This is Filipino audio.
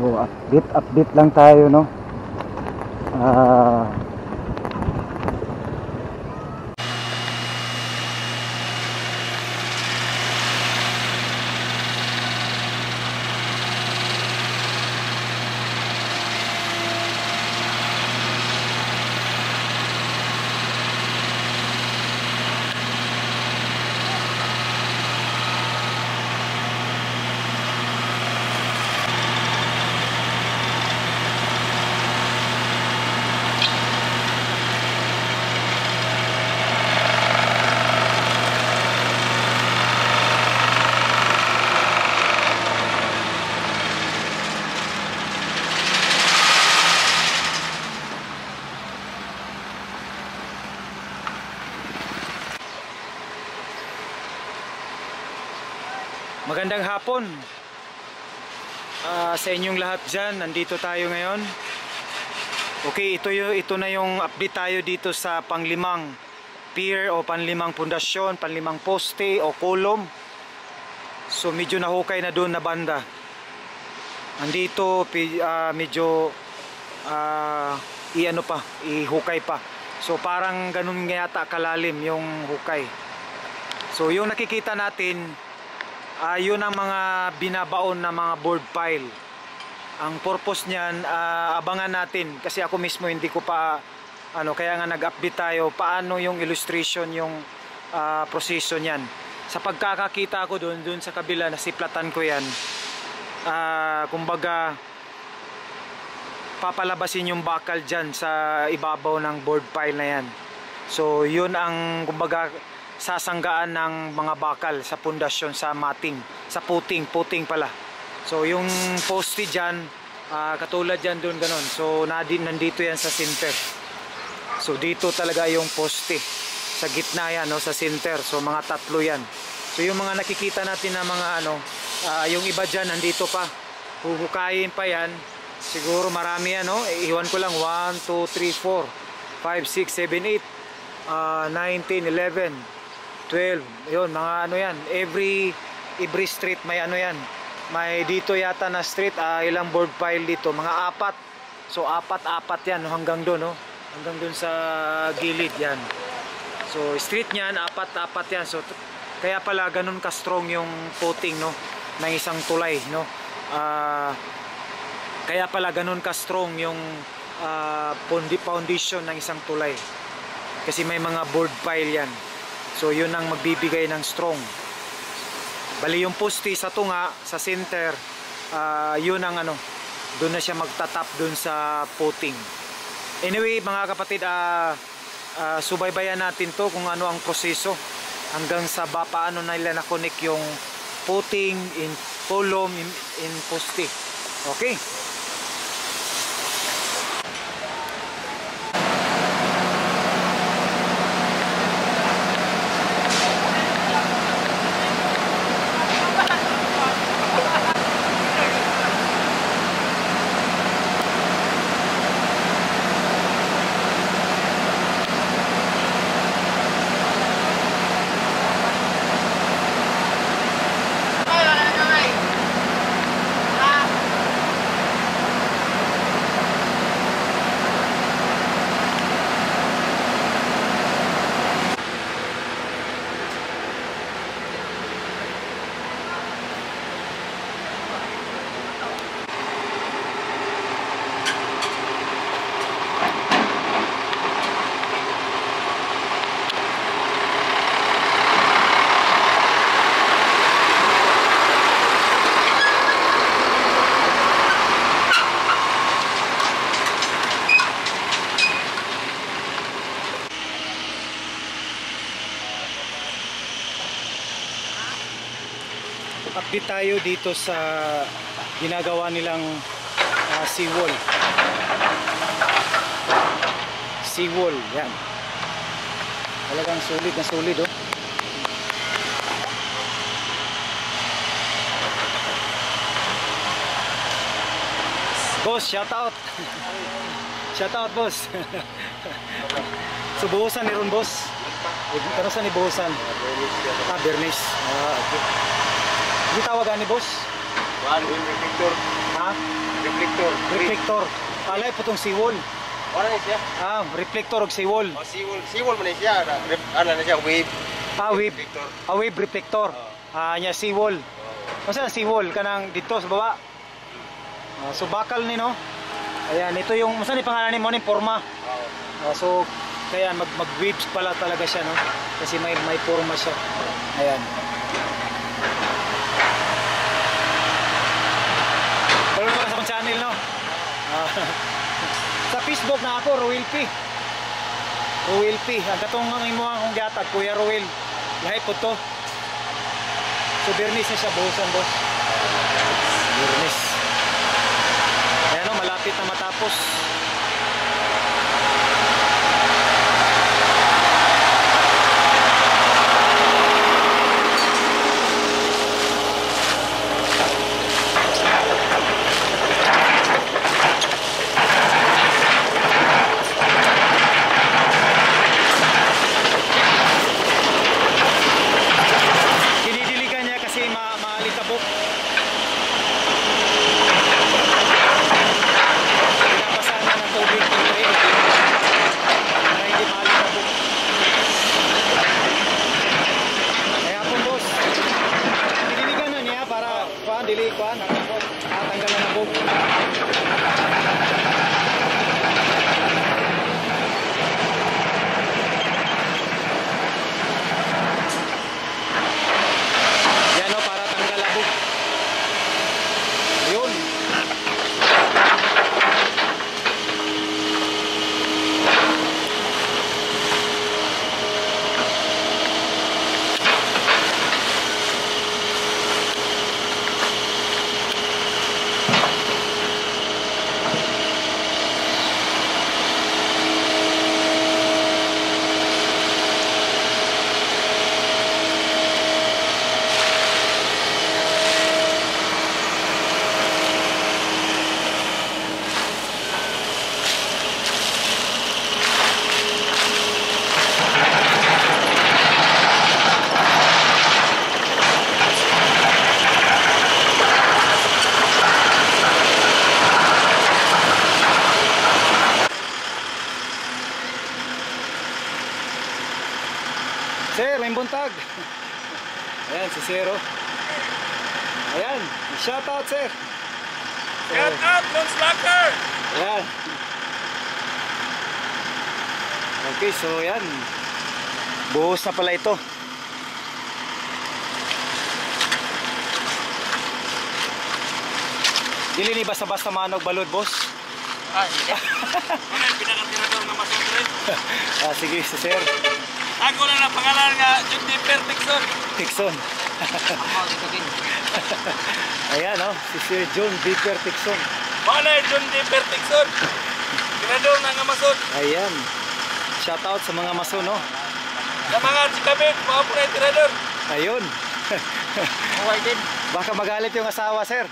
So update lang tayo, no. Magandang hapon sa inyong lahat dyan. Nandito tayo ngayon. Okay, ito na yung update tayo dito sa panglimang pier o panlimang pundasyon, panlimang poste o kolom. So medyo nahukay na doon na banda. Andito medyo ihukay pa. So parang ganun nga yata kalalim yung hukay. So yung nakikita natin, yun ang mga binabaon na mga board pile. Ang purpose niyan, abangan natin kasi ako mismo hindi ko pa kaya nga nag-update tayo paano yung illustration, yung proseso niyan. Sa pagkakakita ko doon sa kabila, nasiplatan ko yan. Kumbaga papalabasin yung bakal diyan sa ibabaw ng board pile na yan. So yun ang kumbaga sasanggaan ng mga bakal sa pundasyon, sa mating, sa puting pala. So yung poste dyan, katulad dyan doon ganon. So nandito yan sa center. So dito talaga yung poste, sa gitna yan, no, sa center. So mga tatlo yan. So yung mga nakikita natin na mga yung iba dyan nandito pa, huhukayin pa yan. Siguro marami yan, no? Iwan ko lang 1, 2, 3, 4, 5, 6, 7, 8, 9, 10, 11, 12, yun, mga yan, every street may yan, may dito yata na street, ilang board pile dito, mga 4. So apat yan, no, hanggang doon, no, hanggang doon sa gilid yan. So street niyan, apat yan. So kaya pala ganun ka strong yung footing, no, ng isang tulay, no. Kaya pala ganun ka strong yung foundation ng isang tulay, kasi may mga board pile yan. So yun ang magbibigay ng strong. Bali yung poste sa tunga, sa center, yun ang doon na siya magtatap doon sa footing. Anyway mga kapatid, subaybayan natin to kung ano ang proseso hanggang sa paano nila na-connect yung footing in column in poste. Okay. Update tayo dito sa ginagawa nilang seawall. Seawall, yan. Talagang solid na solid, oh. Boss, shout out. Shout out, boss. So buhusan ni ron, boss. Kanusan ni buhusan? Bernice. Okay. Hindi tawagan ni boss? Kuan oil reflector. Ha? Reflector. Reflector. Alay po tong seawall. Wala na siya. Reflector og seawall. Oh, seawall man siya. Ano na siya, wave. Wave. Reflector. Wave reflector. Nya seawall. Masa seawall kanang dito sa baba. So bakal ni no. Ayan, ito yung masa ni pangalan ni mo ni forma. So kaya mag-waves pala talaga siya no. Kasi may forma siya. Ayan. Follow mo sa akong channel no. Sa Facebook na ako, Roel P. Roel P. Ang katong ang imo akong gihatag, Kuya Roel. Lahi po to. So bernis na siya, buhusan boss. Bernis. Ayan o, malapit na matapos. Sir, may buntag. Ayan, si Zero. Ayan, shout out, sir. Shout out, non-slacker! Ayan. Okay, so yan. Buhos na pala ito. Dili ni basta-basta manog balod, boss. Hindi. Ano yung pinakatirador ng masundre? Sige, si sir. Ako lang ang pangalan nga, John Dipper Tixon. Tixon. Ayan, oh, si Sir John Dipper Tixon. Mana yung John Dipper Tixon? Tirador ng Amazon. Ayan. Shout out sa mga mason, no? Sa mga chikabit, mga po na yung tirador. Ayun. Huwag din. Baka magalit yung asawa, sir.